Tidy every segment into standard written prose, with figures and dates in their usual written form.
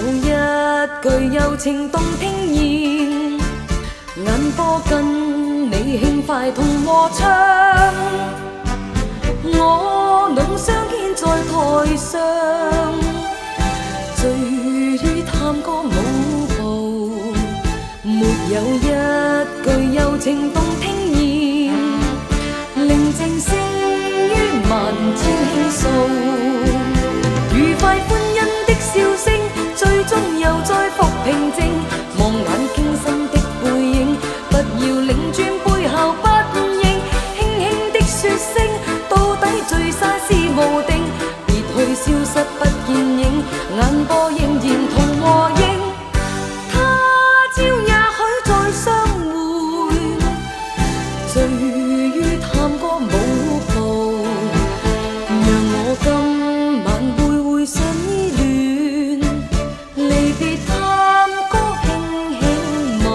有一句柔情動聽言，眼波跟你輕快同和唱，我倆相見在台上，醉於探歌舞步，沒有一句柔情動聽言，寧靜聲於萬千輕訴，愉快歡欣的笑聲，最終又再復平靜。望眼傾心的背影，不要擰轉背後不應，輕輕的説聲，到底聚散是無定，別去消失不見影，眼波仍然同和應。他朝也許再相會，醉於探歌舞步，讓我今晚會回想依戀，離別探歌輕輕舞。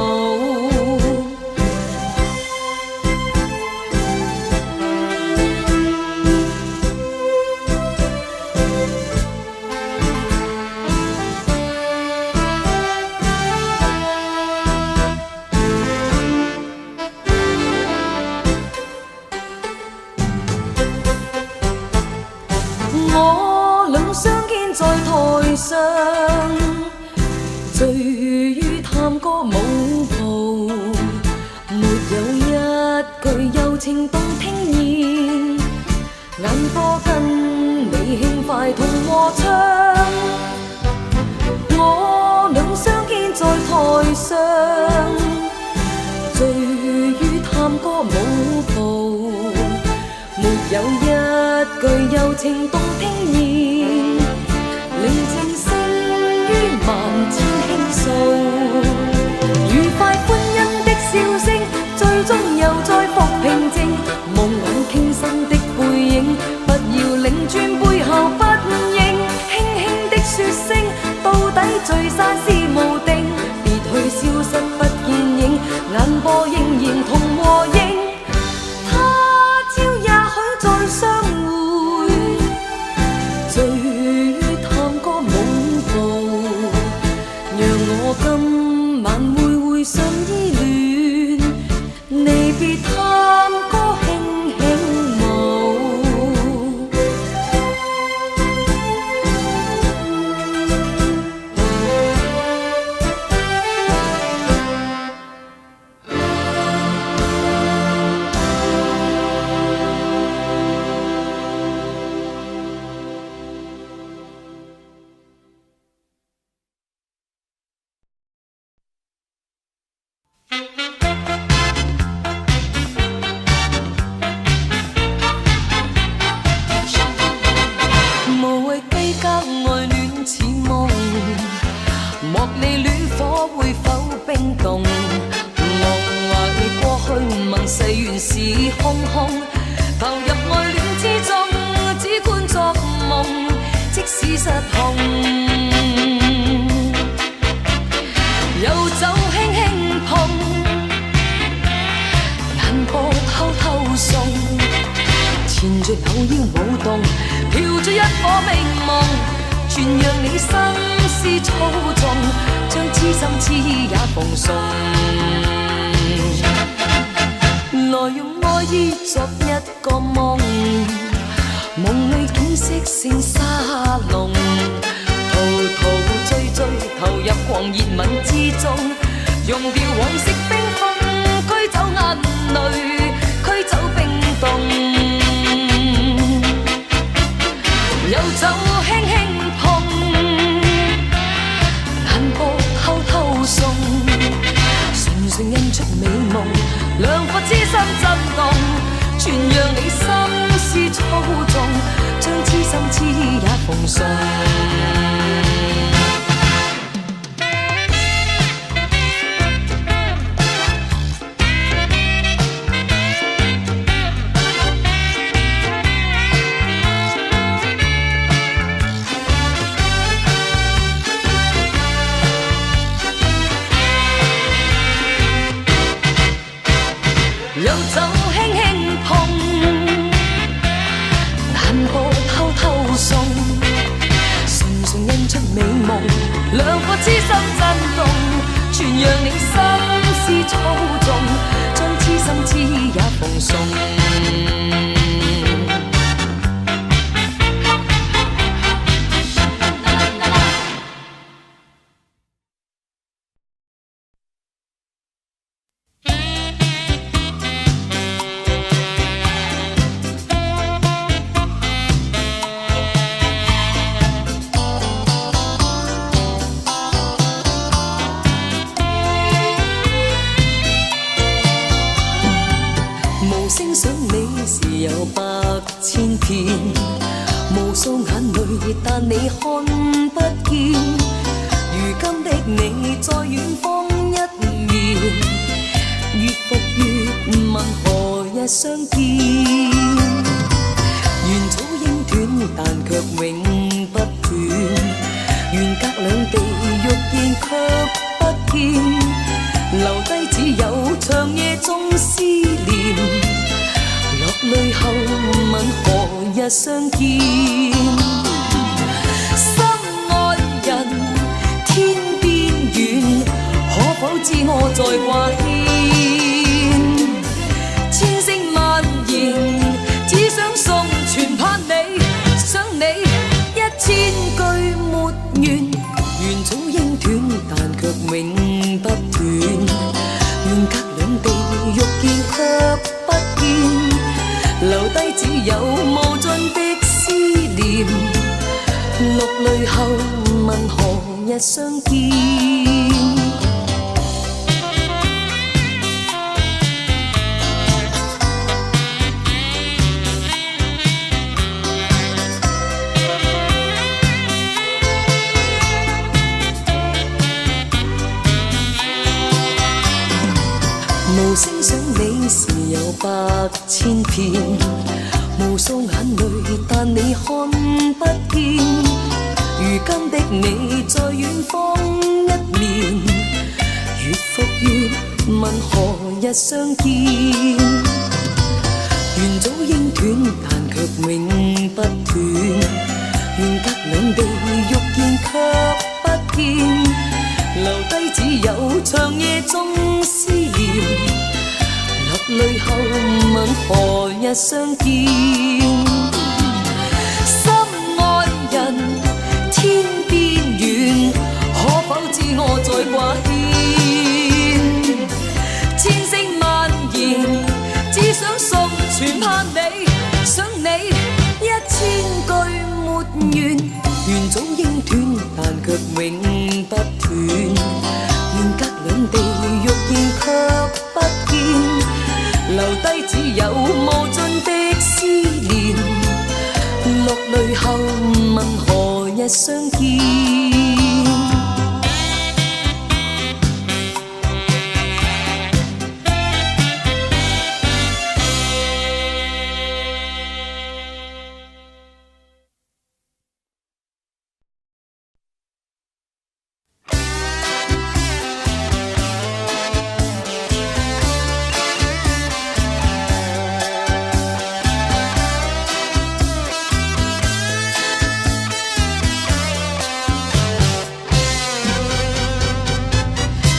我倆相見在台上，醉於探歌舞步，沒有一句柔情動聽言，眼波跟你輕快同和唱，我倆相見在台上，醉於探歌舞步，沒有一句柔情動聽言，寧靜聲於萬千輕訴，愉快歡欣的笑聲，最終又再復平靜。望眼傾心的背影，不要擰轉背後不應，輕輕的説聲，到底聚散是無定，別去消失不見影，眼波仍然同和應。他朝也許再相會，醉於探歌舞步，讓我今晚會回想依戀，離別探歌輕輕舞。無謂計較愛戀似夢，莫理戀火會否冰凍。我懷過去盟誓原是空空，投入愛戀之中，只觀作夢，即使失控。遊走輕輕碰，眼波偷偷送，纏着扭腰舞動，飄着一顆美夢，全讓你心思操縱，將痴心痴意也奉送。來用愛意作一個夢，夢裏景色成沙龍，陶陶醉醉投入狂熱吻之中，用掉往昔冰封，驅走眼淚，驅走冰凍。遊走輕輕碰，眼波偷偷送，純純印出美夢，兩顆痴心震動，全讓你心思操縱，將痴心痴意也奉送。遊走輕輕碰，眼波偷偷送，兩個痴心震動，全讓你心思操縱，將痴心痴也奉送。無聲想你時有百千遍，無數眼淚但你看不見。如今的你在遠方一面，越復越問何日相見。願早應斷，但卻永不斷。願隔兩地欲見卻不見，留低只有長夜中思念。落淚後問何日相見，心愛人天邊遠，可否知我在掛牽？千聲萬言只想送，全盼你想你一千句沒完。願早應斷，但卻永不斷。願隔兩地欲見卻不見，留低只有無盡的思念。落淚後問何日相見。無聲想你時有百千遍，無數眼淚但你看不見。如今的你在遠方一面，越復越問何日相見。願早應斷，但卻永不斷。願隔兩地欲見卻不見，留低只有長夜中思念。落淚後問何日相見，心愛人天邊遠，可否知我在掛牽？千聲萬言只想送，全盼你想你一千句沒完。願早應斷，但卻永不斷。願隔兩地欲見卻不見，留低只有無盡的思念。落淚後問何日相見。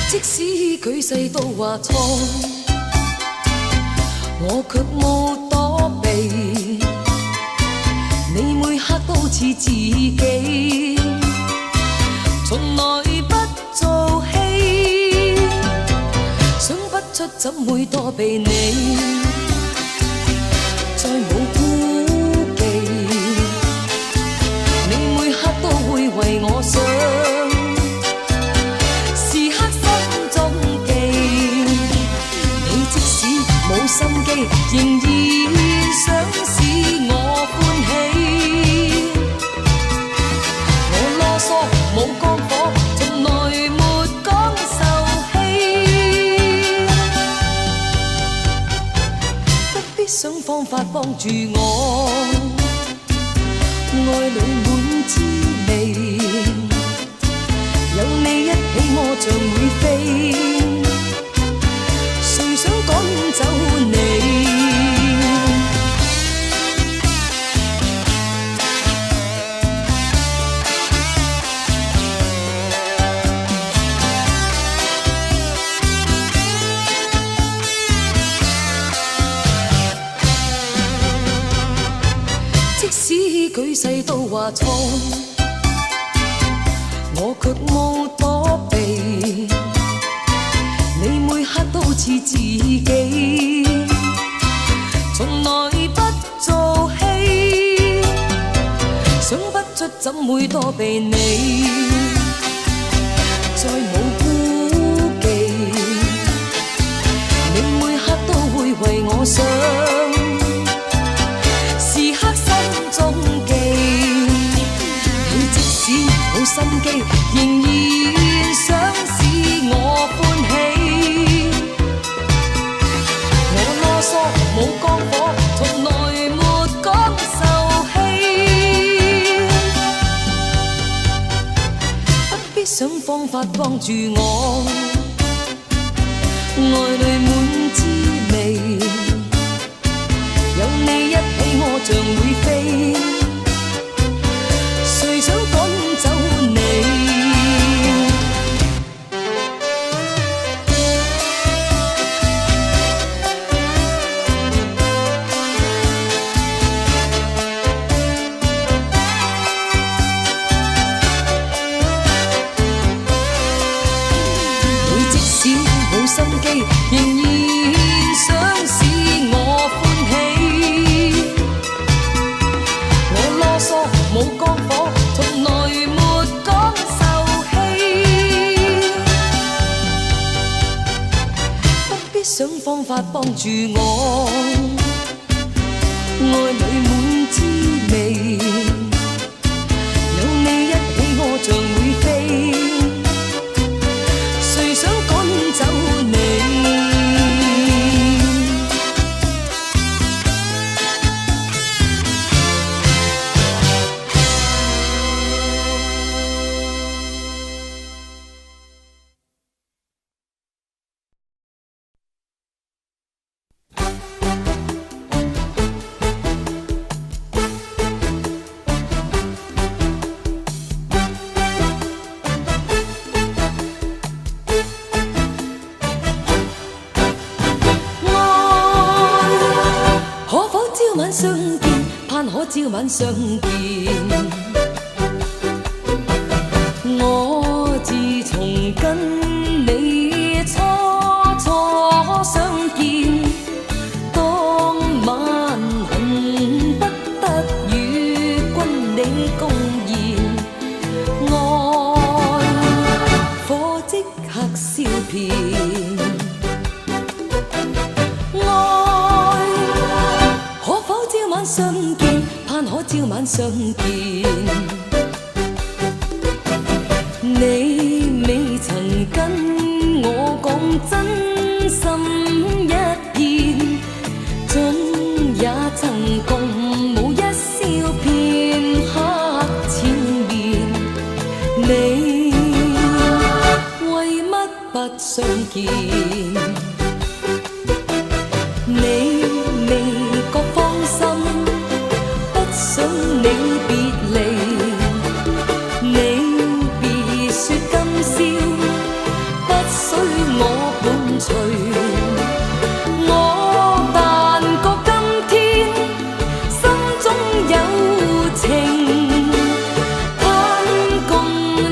即使舉世都話錯，我卻冇躲避。你每刻都似自己，從來不做戲。想不出怎會躲避你，再冇顧忌。你每刻都會為我想。心機仍然想使我歡喜，我囉嗦冇光火，從來沒講受氣，不必想方法幫助我，愛裏滿滋味，有你一起我像會飛。誰想趕走你？舉世都話錯，我卻冇躲避，你每刻都似自己，從來不做戲，想不出怎會躲避你，再冇顧忌，你每刻都會為我想。冇心機，仍然想使我歡喜。我囉嗦冇光火，從來沒講受氣。不必想方法幫助我，愛裏滿滋味。有你一起，我像會飛。誰想趕走你？你即使冇心機，仍然想使我歡喜。我囉嗦冇光火。從來沒講受氣，不必想方法幫助我，愛裏滿滋味。有你一起，我像會飛。誰想趕走你？朝晚相見，我自從跟你初相見，當晚恨不得與君你共燃，愛火即刻燒遍。相見，盼可朝晚相見。你未曾跟我講真心一片，總也曾共舞一笑片刻纏綿。你為乜不相見？你未覺放心。想你別離，你別說今宵不需我伴隨。我但覺今天心中有情，盼共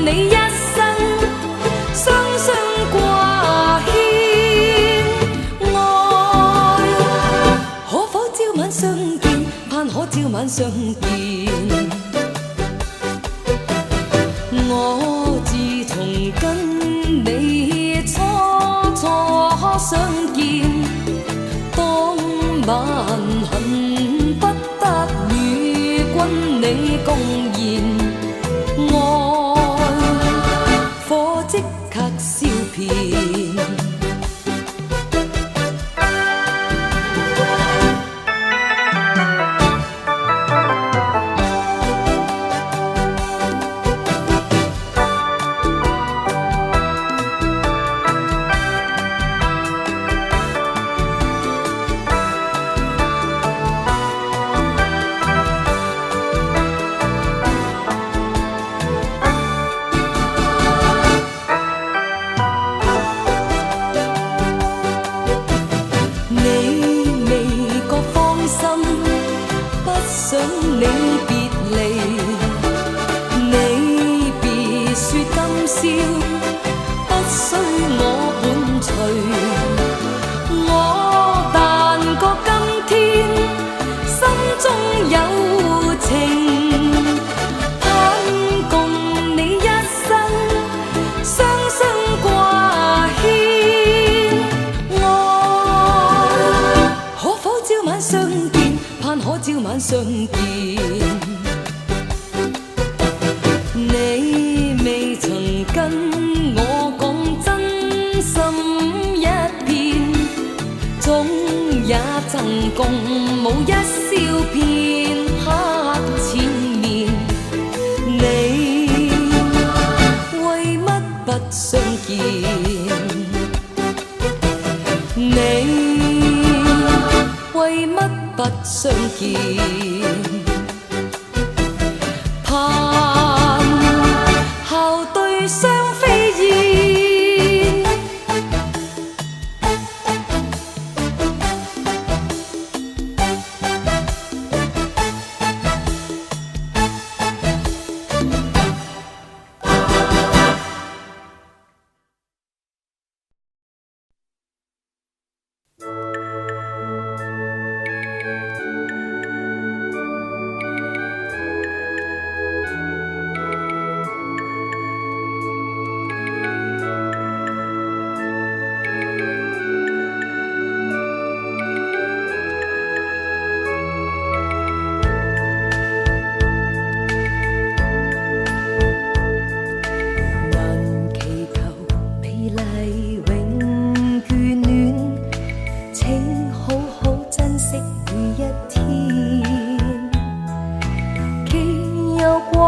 你一生雙雙掛牽。愛可否朝晚相見？盼可朝晚相見，我自從跟你初相見，當晚恨不得與君你共燃，愛火即刻燒遍。不需我伴隨。我但覺今天心中有情，盼共你一生雙雙掛牽。愛可否朝晚相見？盼可朝晚相見。你未曾跟我講真心一片，總也曾共舞一笑片刻纏綿。你為乜不相見？你為乜不相見？盼校對雙飛燕。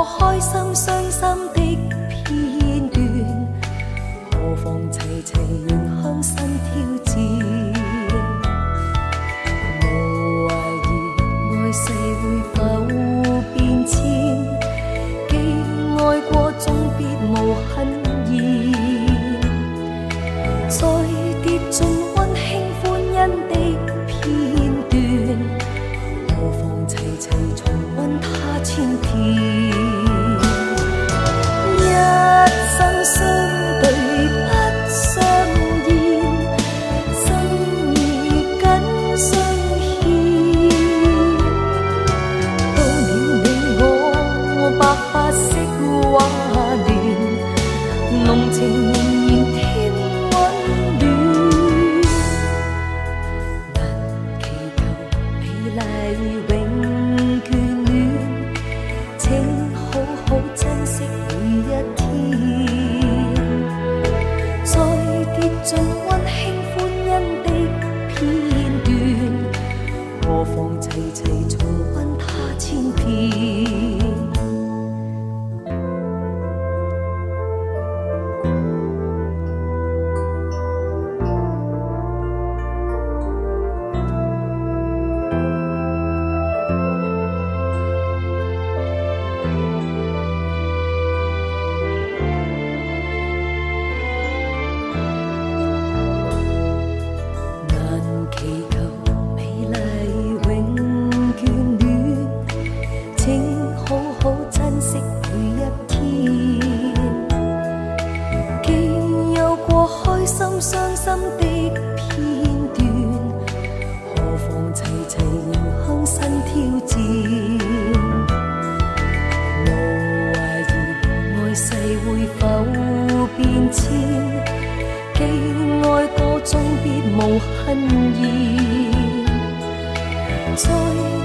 開心傷心的片段，何妨齊齊迎向新挑戰。無懷疑愛世會否變遷，既愛過終必無恨言，再跌進溫馨歡欣的片段，何妨齊齊重溫它千遍。相對不相厭，心意緊相牽。到了你我白髮色畫亂，濃情仍然添溫暖。能祈求美麗永眷戀，請好好珍惜每一天。盡溫馨歡欣的片段，何妨齊齊重溫它千遍。傷心的片段，何妨齊齊迎向新挑戰。無懷疑愛世會否變遷，既愛過終必無恨言，再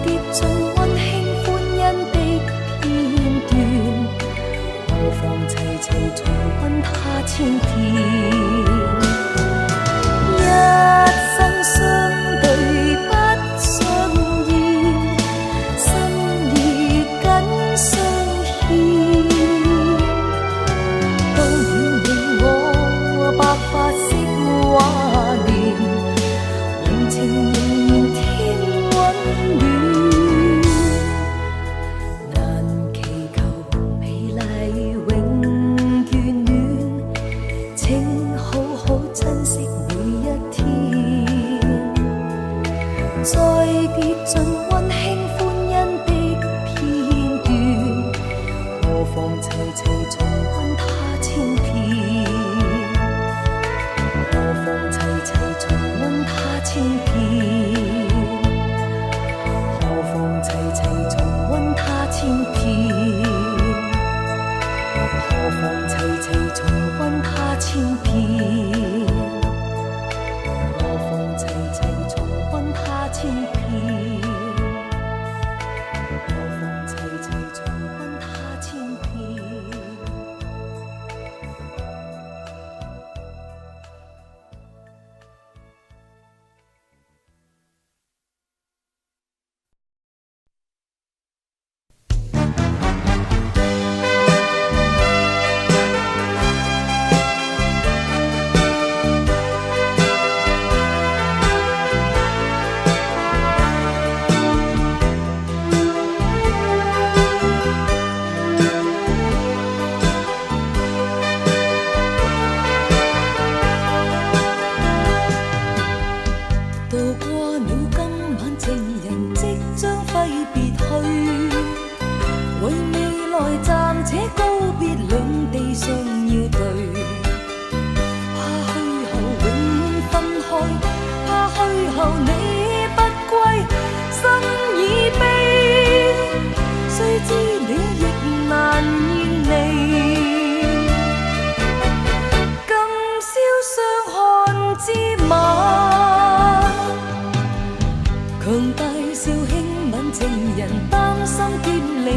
跌進溫馨歡欣的片段，何妨齊齊重溫它千遍。相對不相厭，心意緊相牽。到了你我白髮色畫亂，濃情仍然添溫暖。難祈求美麗永眷戀，請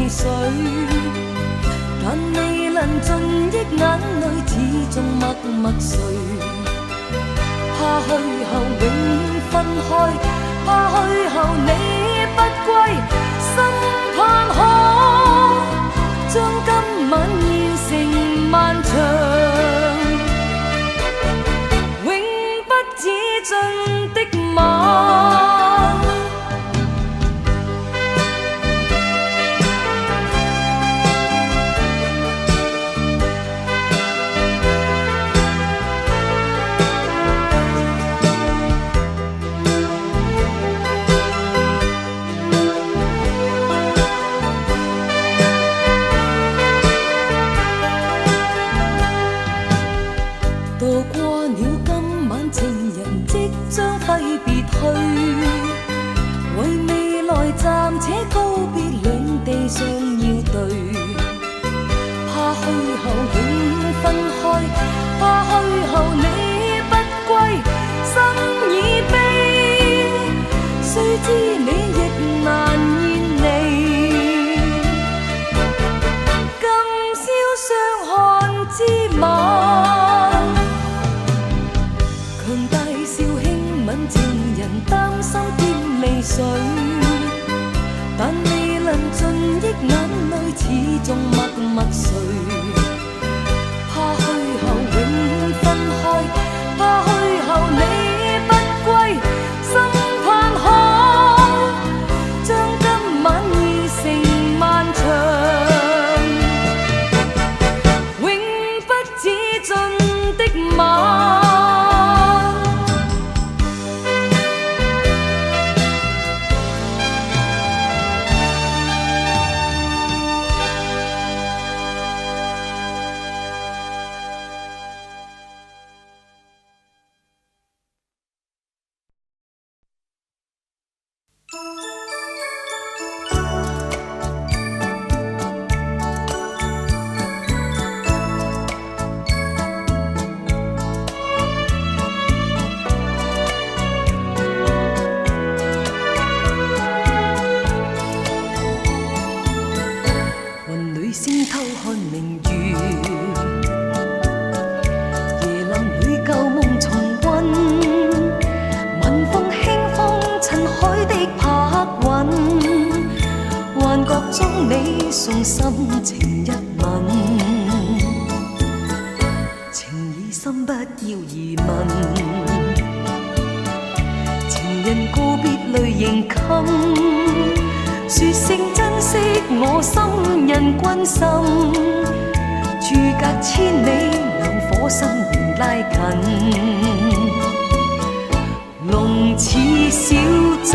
淚水，但未能盡憶眼淚，始終默默垂。怕去後永分開，怕去後你不歸，心盼可將今晚變成漫長，永不止盡的晚。渡過了今晚，情人即將揮別去，為未來暫且告別，兩地上要對。怕去後永分開，怕去後你不歸，心已悲，雖知你亦難言離。今宵相看之晚，強大笑輕吻情人，擔心添離水，但未能盡憶眼淚，始終默默垂。怕去後永分開，怕去後你不歸，心盼可將今晚變成漫長，永不止盡的晚。送心情一吻，情已深，不要疑問。情人告別淚仍襟，說聲珍惜我心印君心。駐隔千里，兩顆心仍拉近。龍似小舟，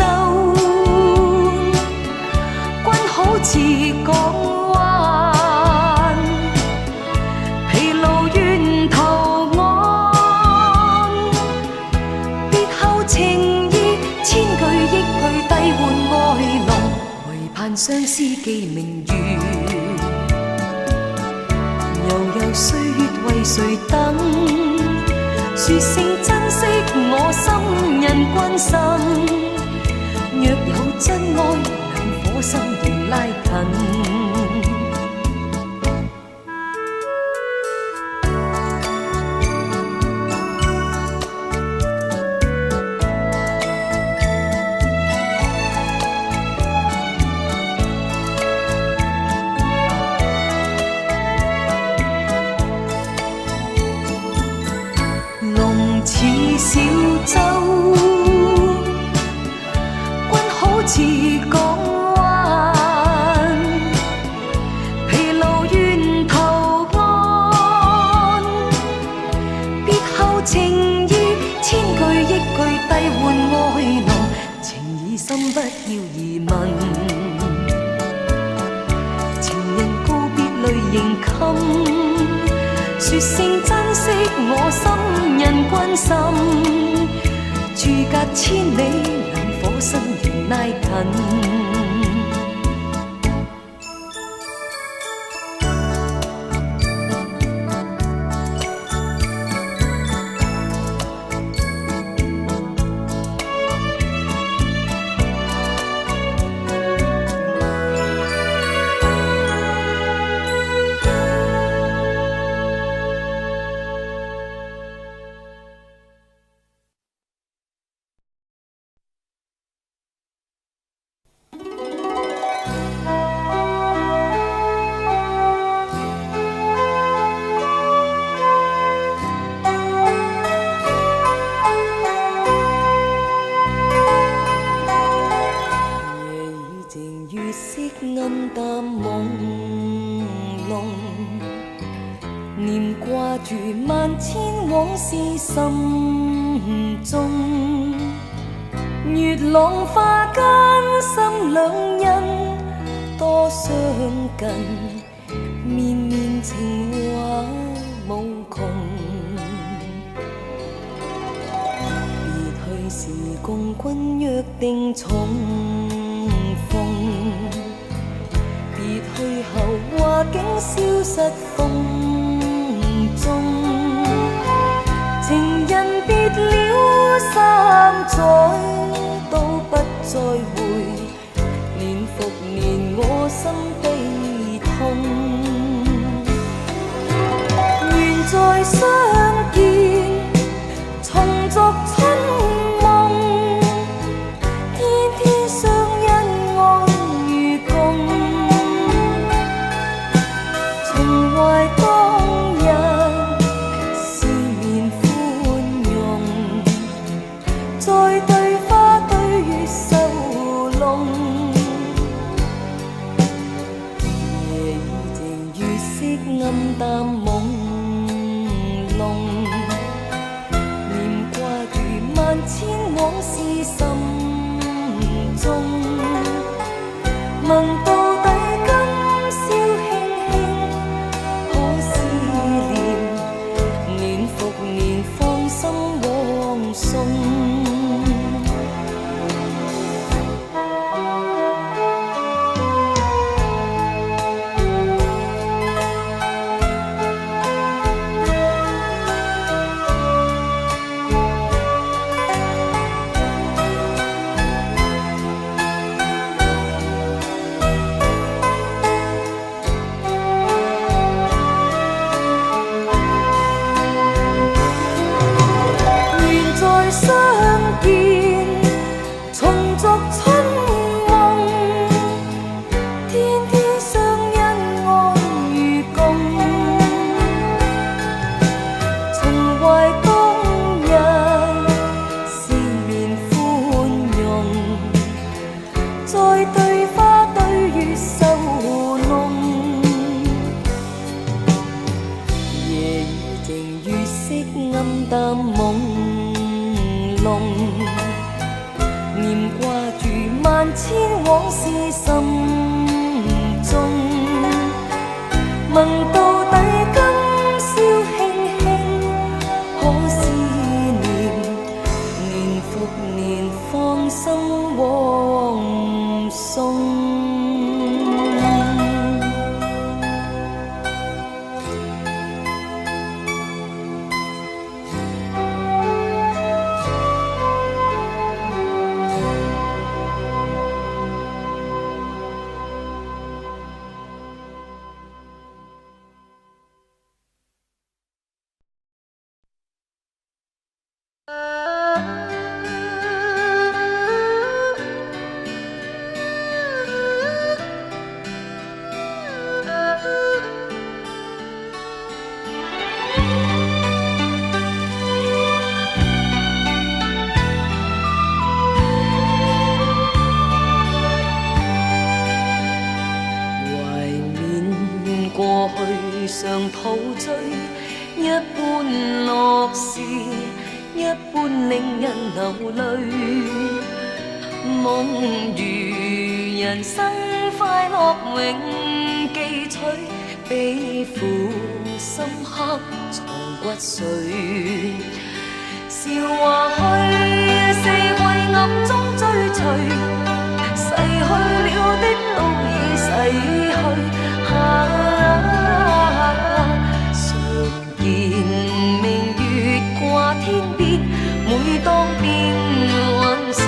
君好似港灣，疲勞沿途岸。別後情意千句億句低換愛濃，唯盼相思記明月。悠悠歲月為誰等？說聲珍惜我心印君心。若有真愛，兩顆心仍拉近。龍似小舟，君好似港灣，疲勞沿途岸。別後情意千句億句低換愛濃，情已深不要疑問。情人告別淚仍襟，說聲珍惜我心印君心。駐隔千里，兩顆心仍拉近。往事心中，月浪花间心两人多相近，绵绵情话无穷。别去时共君约定重逢，别去后话竟消失风中。情人别了3载，都不再回，年复年我心悲痛。愿再相见，重作春梦，天天相恩爱与共，重怀当日笑面宽容，再对花对月秀弄。夜已静，月色暗淡朦胧，念挂住万千往事心中。问到底今宵轻轻可思念，年复年放心往送。愿再相见，重作春梦，天天相恩爱与共，重怀当日笑面宽容，再对花对月秀弄。夜已静，月色暗淡朦胧，念挂住万千往事心中。问到底今宵轻轻可思念，年复年放心往送。怀缅过去常陶醉，一般乐事，一般令人流泪。梦如人生快乐永記取，悲苦深刻藏骨髓。笑話去，四季暗中追隨，逝去了的都已逝去。常見明月掛天邊，每當變幻時，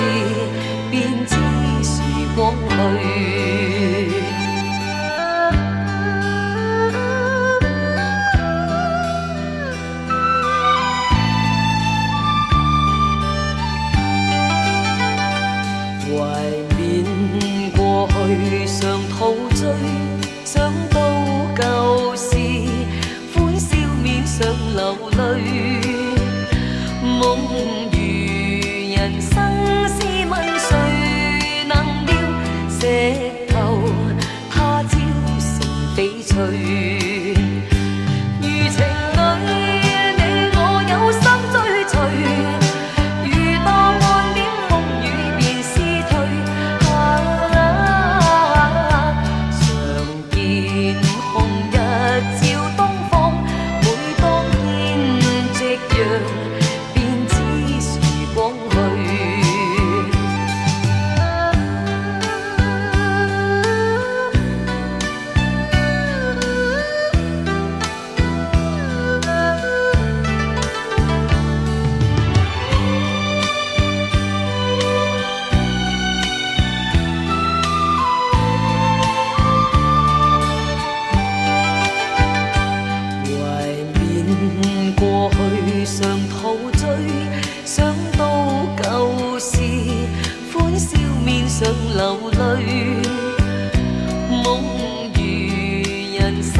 便知時光去。懷緬過去常陶醉，想到常陶醉，想到旧事，歡笑面上流淚。夢如人生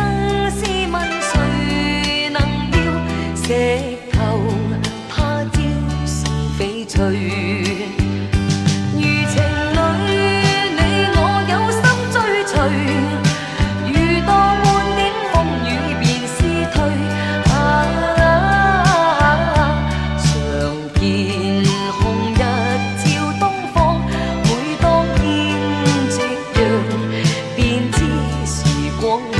試問誰能料，石頭他朝成翡翠。如情侶，你我有心追隨，遇到滿點風雨便是退。常見紅日照東方，每當見夕陽，便知時光去。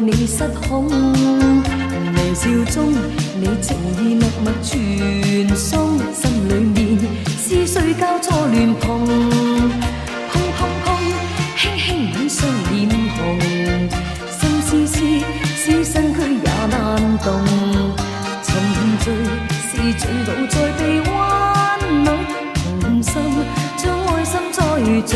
你失控，微笑中你情意默默傳送，心裏面思緒交錯亂碰，砰砰砰，輕輕吻上臉紅，心思思，思身軀也難動，沉醉是醉倒再被溫暖，同心將愛心栽種。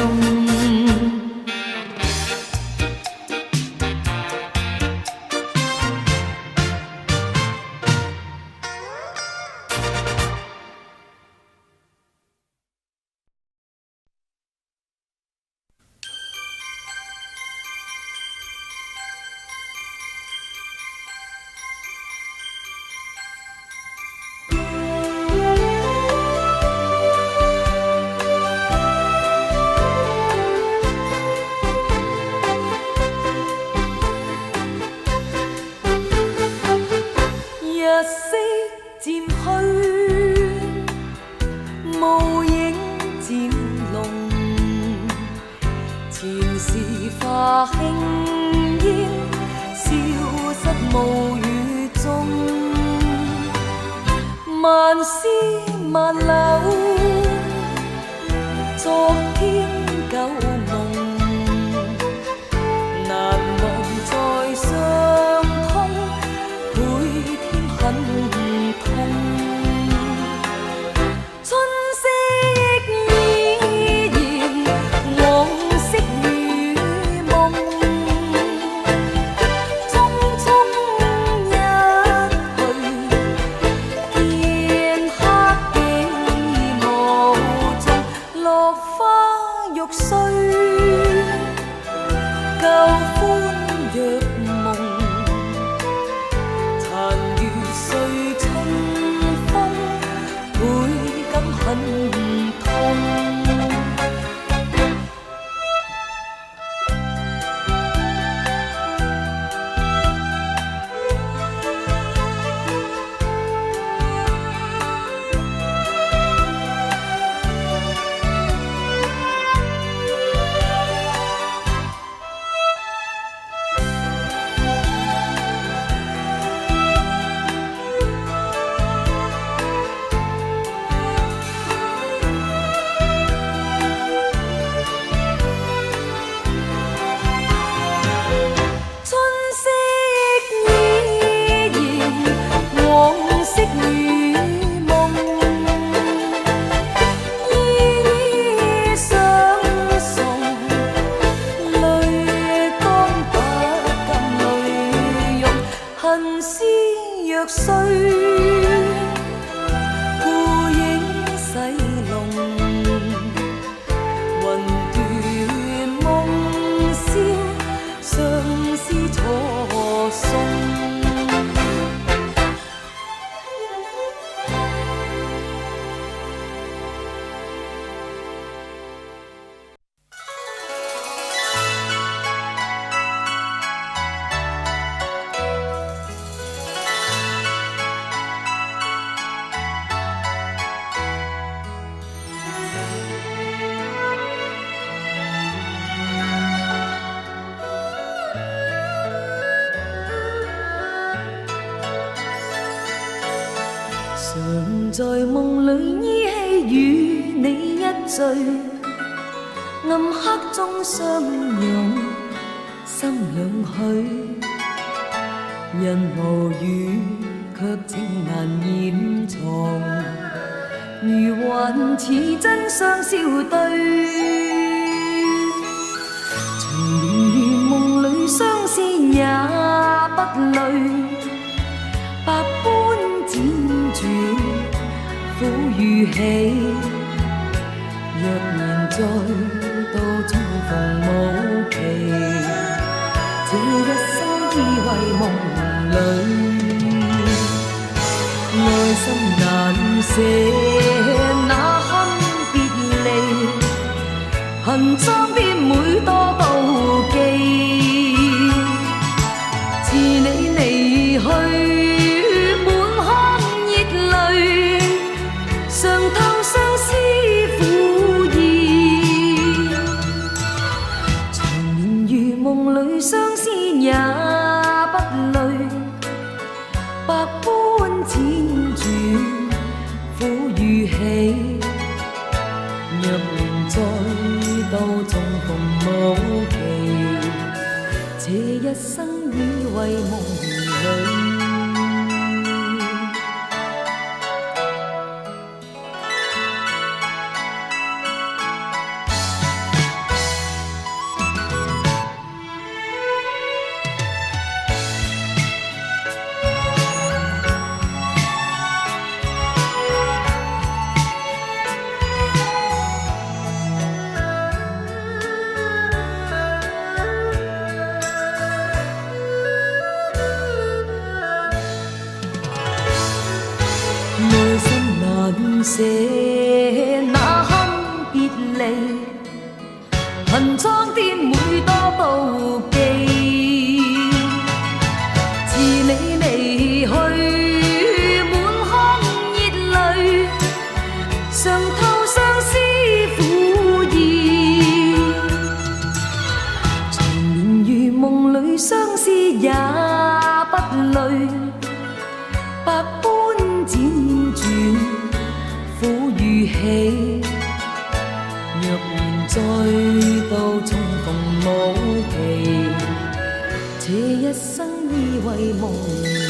常在夢裏依稀與你一醉，暗黑中相擁，心兩許。人無語，卻情難掩藏，如幻似真相笑對。長年如夢裏相思也不累，百般輾轉苦與喜。若然再度重逢無期，這一生依為夢裏，愛心難捨那堪別離，恨裝點每多妒忌。自你離去，滿腔熱淚，嘗透相思苦意。長年如夢裏相思也到重逢無期，這一生已為夢裏。內心難捨那刻別離，恨蒼天每多妒忌。自你離去，滿腔熱淚，嘗透相思苦意。長年如夢裏相思也不累，百般輾轉苦與喜，若然再度重逢無期，這一生已為夢裏。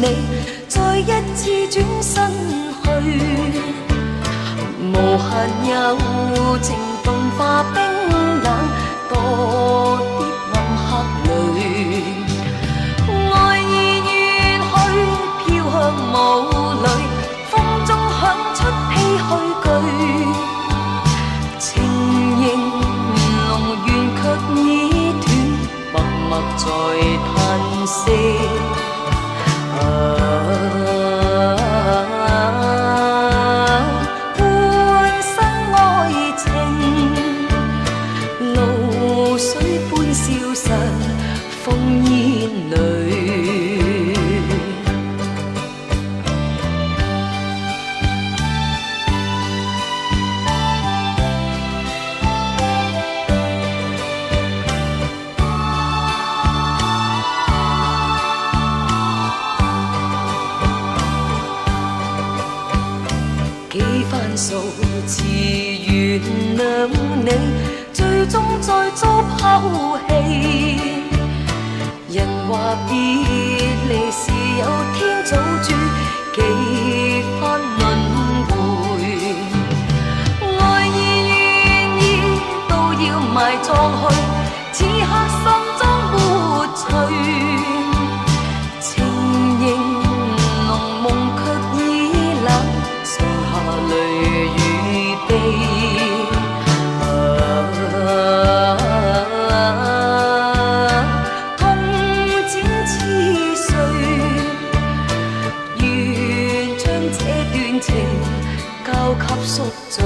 你再一次轉身去，無限柔情動化冰冷多啲暗黑裏，愛意遠去飄向霧裏，風中響出唏噓句，情形濃緣卻已斷，默默在嘆息。半生愛情，露水般消失，烽煙裏。幾番數次原諒你，最終再遭拋棄。人話別離時有天早註，幾番輪迴，愛意願意都要埋葬去，此刻心中沒趣，情形濃夢卻已冷，剩下淚與悲。交給宿醉，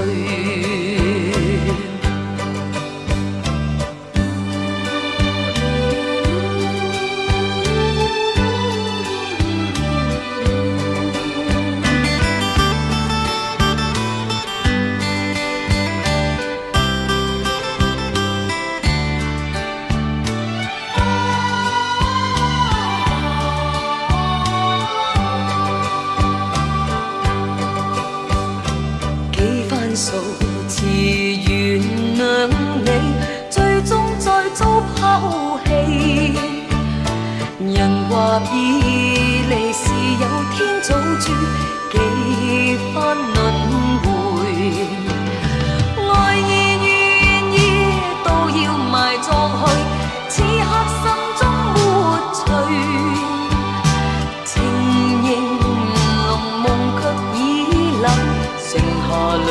數次原諒你，最終再遭拋棄。人話別離時有天早註，幾番輪迴，愛意願意都要埋葬去，此刻心中沒趣，情形濃夢卻已冷，剩下淚。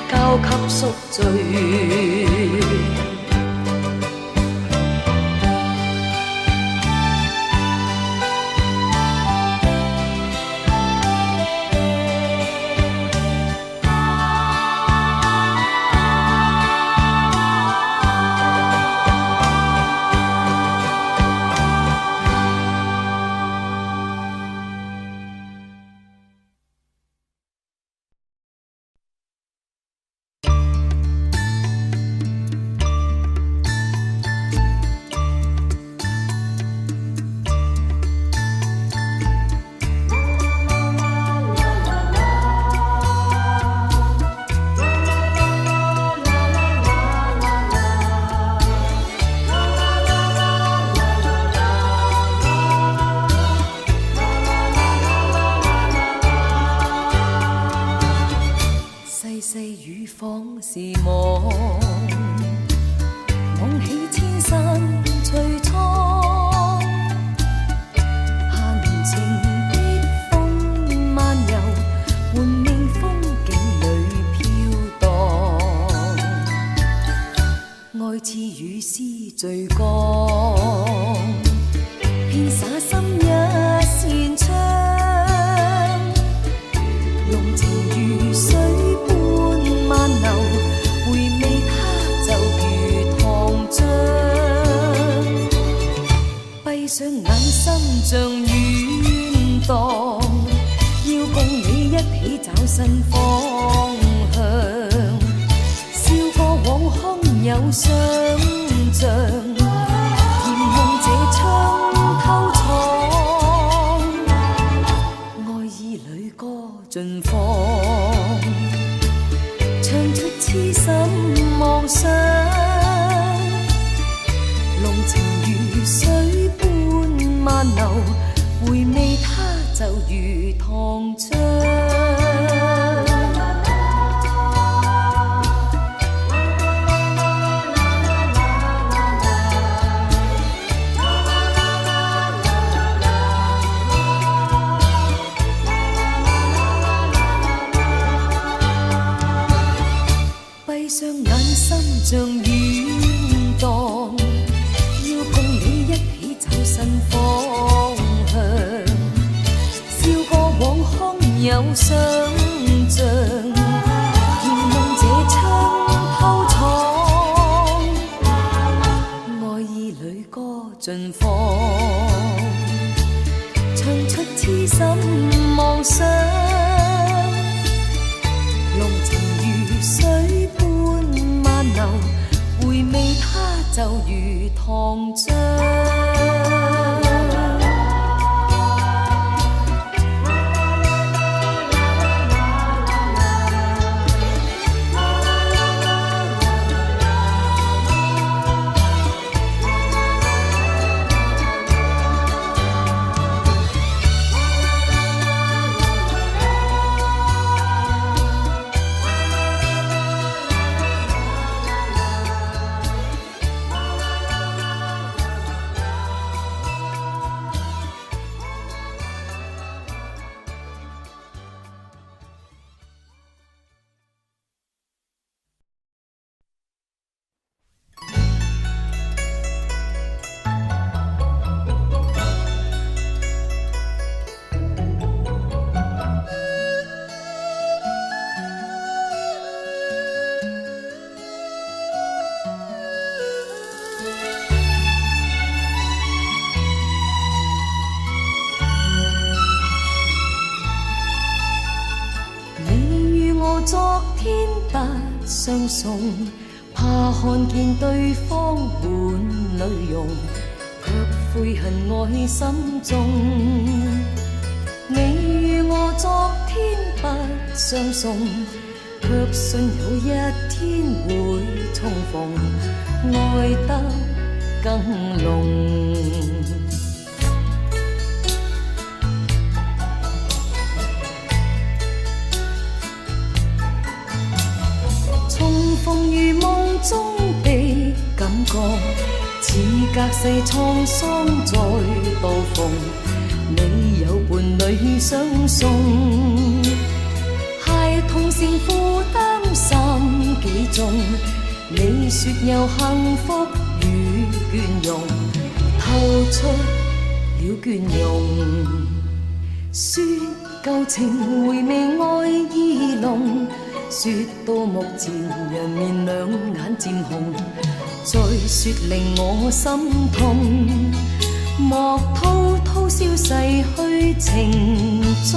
交給宿醉，是夢，夢起千山翠蒼，下年情的風漫遊，換命風景裏飄蕩，愛似雨絲醉光，遍灑心一扇窗，濃情如水般漫流。閉上眼心像遠蕩，要共你一起找新方向，笑過往空有想像，嫌夢這窗偷藏，愛意裏歌盡放，唱出痴心妄想，濃情如水漫流，回味它就如糖漿。閉上眼心像遠蕩，要共你一起找新方向，笑過往空有想像，嫌夢這窗偷藏，愛意裏歌盡放，唱出痴心妄想，濃情如水般漫流，回味它就昨天不相送，怕看見對方滿淚容，卻悔恨愛心中。你與我昨天不相送，卻信有一天會重逢，愛得更濃。重逢如夢中的感覺，似隔世滄桑再度逢。你有伴侶相送，孩童成負擔心幾重。你說有幸福與倦容，透出了倦容。說舊情回味愛意濃，說到目前人面兩眼漸紅，再說令我心痛。莫滔滔消逝去情中。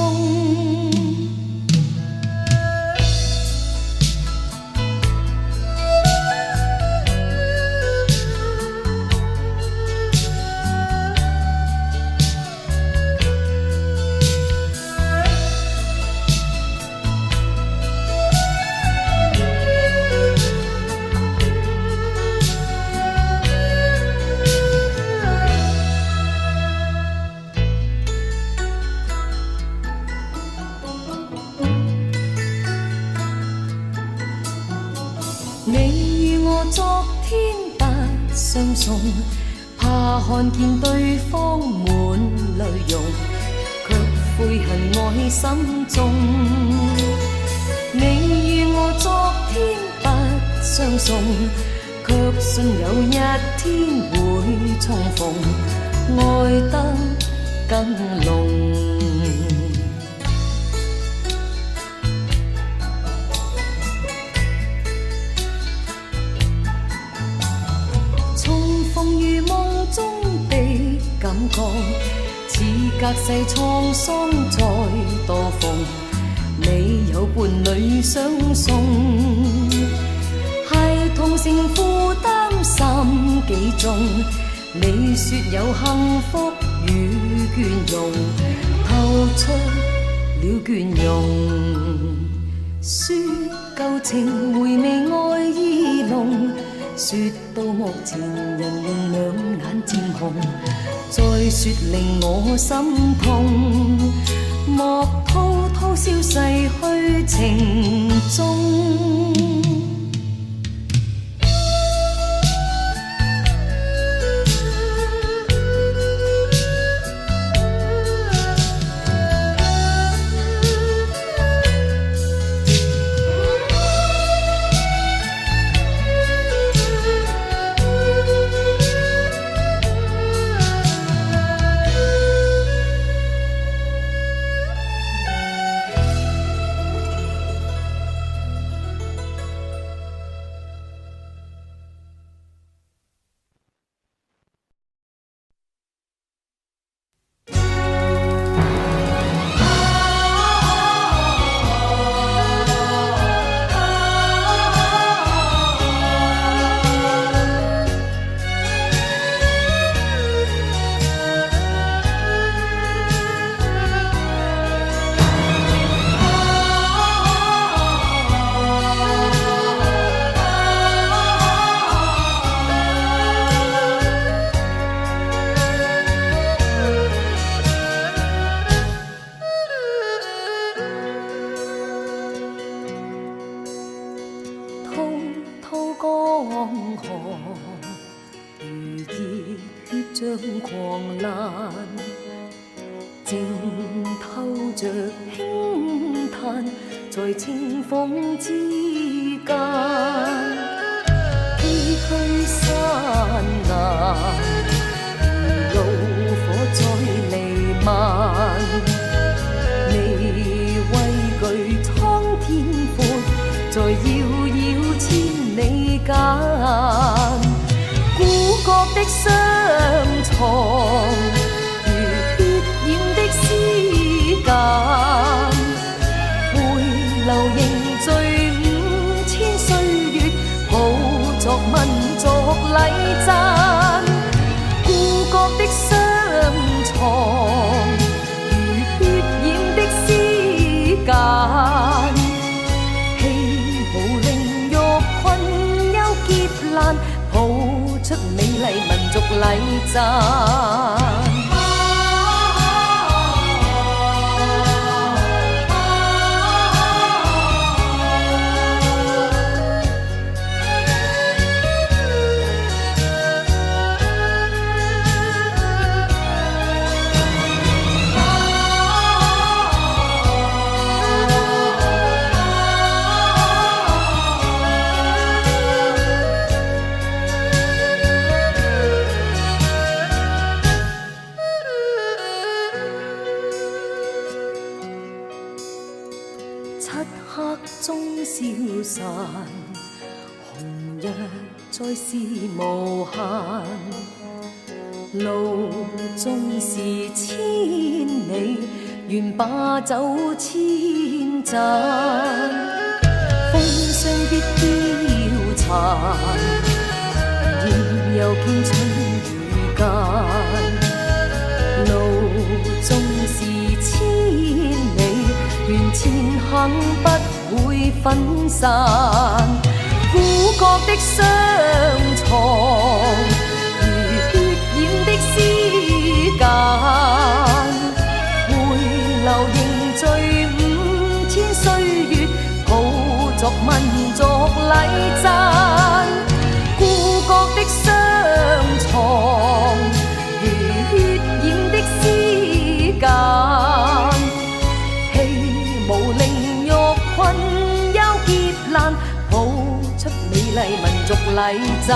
你與我昨天不相送，怕看見對方滿淚容，卻悔恨愛心中。你與我昨天不相送，卻信有一天會重逢，愛得更濃。如夢中的感覺，似隔世滄桑再度逢。你有伴侶相送，孩童成負擔心幾重。你說有幸福與倦容，透出了倦容。說舊情回味愛意濃，說到目前人面兩眼漸紅，再說令我心痛。莫滔滔消逝去情中。像狂瀾，靜透着輕嘆，在清風之間，崎嶇山崖，如怒火再彌漫，你畏懼蒼天闊，在遙遙千里間。古國的相藏，如血染的絲間，回流凝聚。民族禮讚，故國的雙床如血染的絲間，氣無令欲困憂劫難，抱出美麗民族禮讚。漆黑中消散，紅日再是無限。路縱是千里，願把酒千盞。風霜必凋殘，現又見春雨間。路縱是千里，願前行不會分散，故國的雙床如血染的絲間，回流凝聚5000歲月，抱作民族禮讚，故國的雙床如血染的絲間。無令欲困憂劫難，抱出美麗民族禮讚。